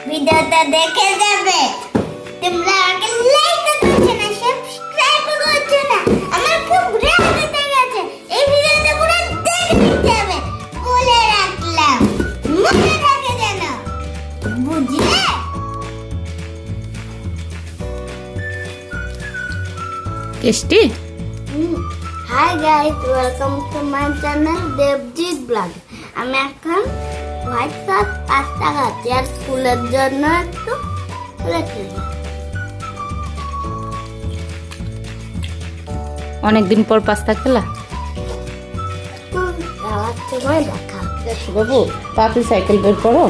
ভিডিওটা দেখে যাবে। তোমরা আগে লাইক করছো না, সাবস্ক্রাইব করছো না, আমার খুব রাগ উঠে গেছে। এই ভিডিওটা পুরো দেখে নিতে হবে, বলে রাখলাম, মনে থাকে যেন, বুঝলে? Tasty. Hi guys, welcome to my channel Debjit blog. আমি এখন হোয়াইট সস পাস্তা খাচ্ছি আর স্কুলের জন্য একটু রেখে দিই। অনেকদিন পর পাস্তা খেলা। খাওয়ার সময় দেখা। বাবু তাড়াতাড়ি সাইকেল বের করো,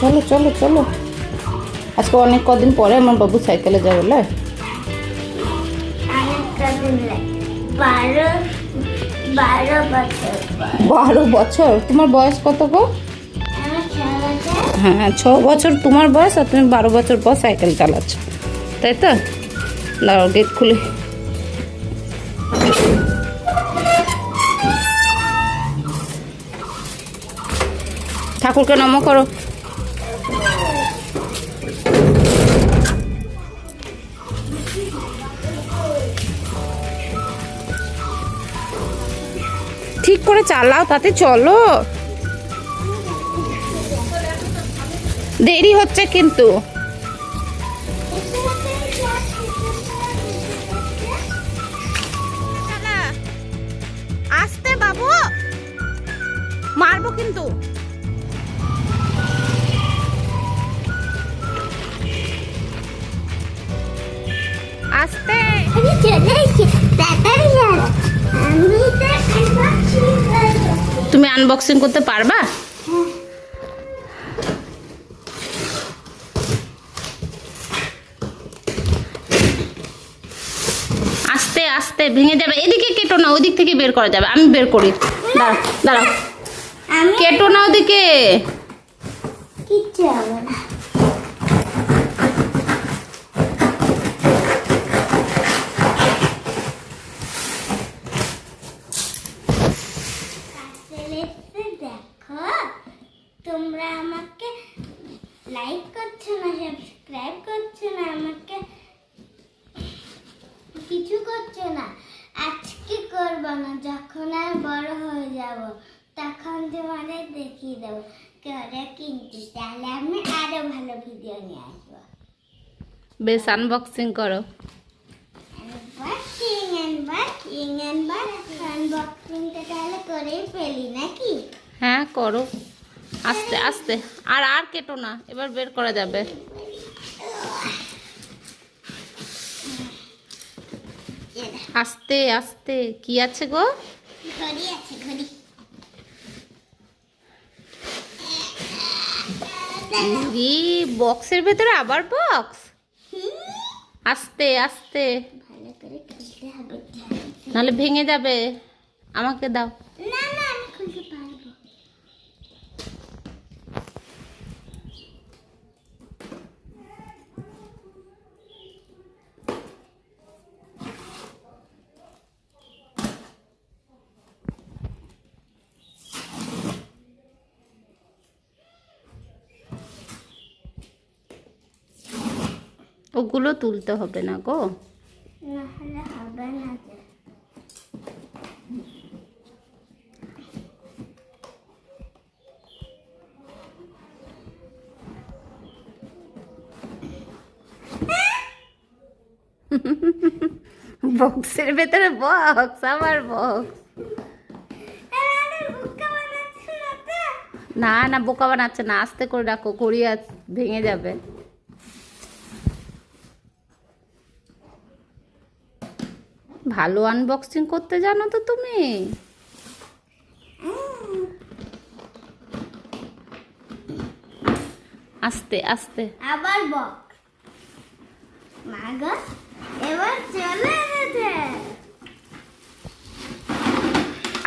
চলো চলো চলো। আজকে অনেক কদিন পরে আমার বাবু সাইকেলে যাবে। লা অনেকটা দিন লাগে, 12 বছর। 12 বছর? তোমার বয়স কত গো? আমার 6 বছর। হ্যাঁ 6 বছর তোমার বয়স, আর তুমি 12 বছর পর সাইকেল চালাচ্ছ, তাই তো? দাঁড়াও গেট খুলে। ঠাকুরকে নম করো। ঠিক করে চালাও, তাতে চলো, দেরি হচ্ছে কিন্তু। আস্তে বাবু, মারবো কিন্তু। আস্তে। আমি চলে এসেছি, তাড়াতাড়ি যাও। আমি তো আনবক্সিং করব। তুমি আনবক্সিং করতে পারবা? আস্তে আস্তে, ভেঙে যাবে। এদিকে কেটো না, ওদিক থেকে বের করা যাবে। আমি বের করি, দাঁড়াও দাঁড়াও। আমি কেটো না ওদিকে। কিচ্ছু হবে না। দেখো, তোমরা আমাকে লাইক করছো না, সাবস্ক্রাইব করছো না, আমাকে কিছু করছো না। আজকে করবো না, যখন আর বড় হয়ে যাব তখন তোমাদের দেখিয়ে দেবো করে, কিন্তু তাহলে আমি আরো ভালো ভিডিও নিয়ে আসবো। বেশ, আনবক্সিং করো। আনবক্সিংটা তাহলে করেই ফেলি নাকি? হ্যাঁ করো, আস্তে আস্তে। আর আর কেটো না, এবার বের করা যাবে। আস্তে আস্তে। কি আছে গো? ঘড়ি আছে, ঘড়ি। বক্সের ভেতরে আবার বক্স। আস্তে আস্তে, ভালো করে খুলতে হবে, নাহলে ভেঙে যাবে। আমাকে দাও। না না, আমি খুলতে পারবো। ওগুলো তুলতে হবে না গো। না হলে হবে না যে। বক্সের ভেতরে বক্স, আবার বক্স। না না, বোকা বানাচ্ছে না, আস্তে করে রাখো, গড়িয়ে ভেঙে যাবে। ভালো আনবক্সিং করতে জানো তো তুমি। আস্তে আস্তে। আবার বক মা গো, এবার চলে এসেছে।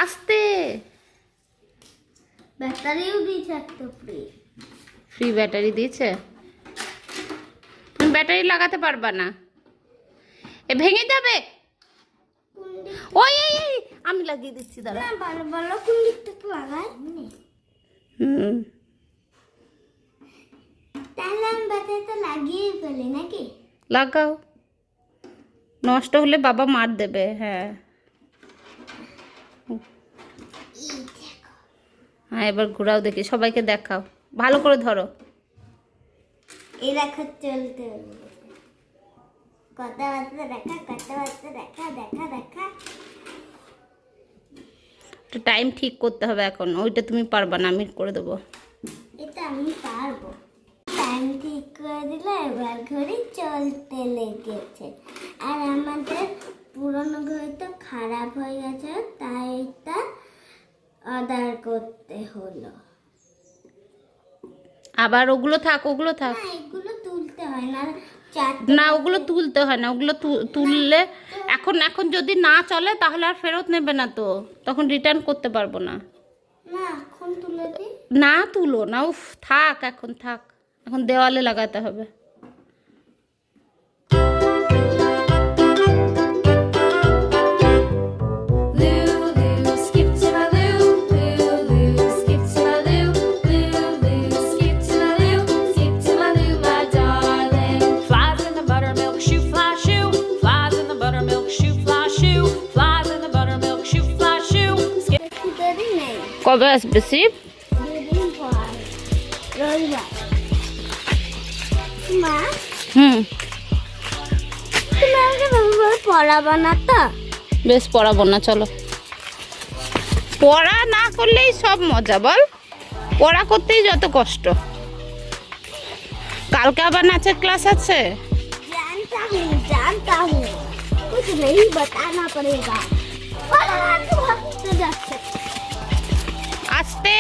আস্তে। ব্যাটারিও দিয়েছে একটা ফ্রি। ফ্রি ব্যাটারি দিয়েছে? তুমি ব্যাটারি লাগাতে পারবা না, এ ভেঙে যাবে। ওই এই এই, আমি লাগিয়ে দিচ্ছি, দাঁড়া। না, ভালো ভালো কোন দিকটা লাগাই। হুম, তাহলে আমি বাতাসটা লাগিয়ে ফেলি নাকি? লাগাও, নষ্ট হলে বাবা মার দেবে। হ্যাঁ এই দেখো, হ্যাঁ, এবার ঘোরাও দেখি, সবাইকে দেখাও, ভালো করে ধরো। এই দেখো চলতে হবে। কথাবার্তা দেখা, কথাবার্তা দেখা, দেখা দেখা। টাইম ঠিক করতে হবে এখন, ওইটা তুমি পারবা না, আমি করে দেবো। এটা আমি পারবো। টাইম ঠিক করে দিলে এবার ঘড়ি চলতে লেগেছে। আর আমাদের পুরনো ঘড়ি তো খারাপ হয়ে গেছে, তাই এটা অর্ডার করতে হলো। আবার ওগুলো থাক, ওগুলো থাক। না, এগুলো তুলতে হয় না। চারটে না, ওগুলো তুলতে হয় না, ওগুলো তুললে এখন এখন যদি না চলে তাহলে আর ফেরত নেবে না, তো তখন রিটার্ন করতে পারবো না। না, এখন তুলে দিই। না তুলো না, উফ থাক, এখন থাক, এখন দেওয়ালে লাগাতে হবে। Lulu, skip to my Lou. Lulu, skip to my Lou. Lulu, skip to my Lou. Skip to my Lou, my darling. Flies in the buttermilk shoe, fly shoe. Flies in the buttermilk shoe, fly shoe. Flies in the buttermilk shoe, fly shoe. Skip. বেশি দেরি নেই, কবে আসবে শিব? দুদিন পর রবিবার। মা, হুম, তুমি আমাকে রবিবার পড়াবো না তো? বেশ পড়াবো না, চলো। পড়া না করলেই সব মজা, বল, পড়া করতেই যত কষ্ট। কালকে আবার নাচের ক্লাস আছে। जानता हूँ कुछ नहीं बताना पड़ेगा। और तो जाते আসতে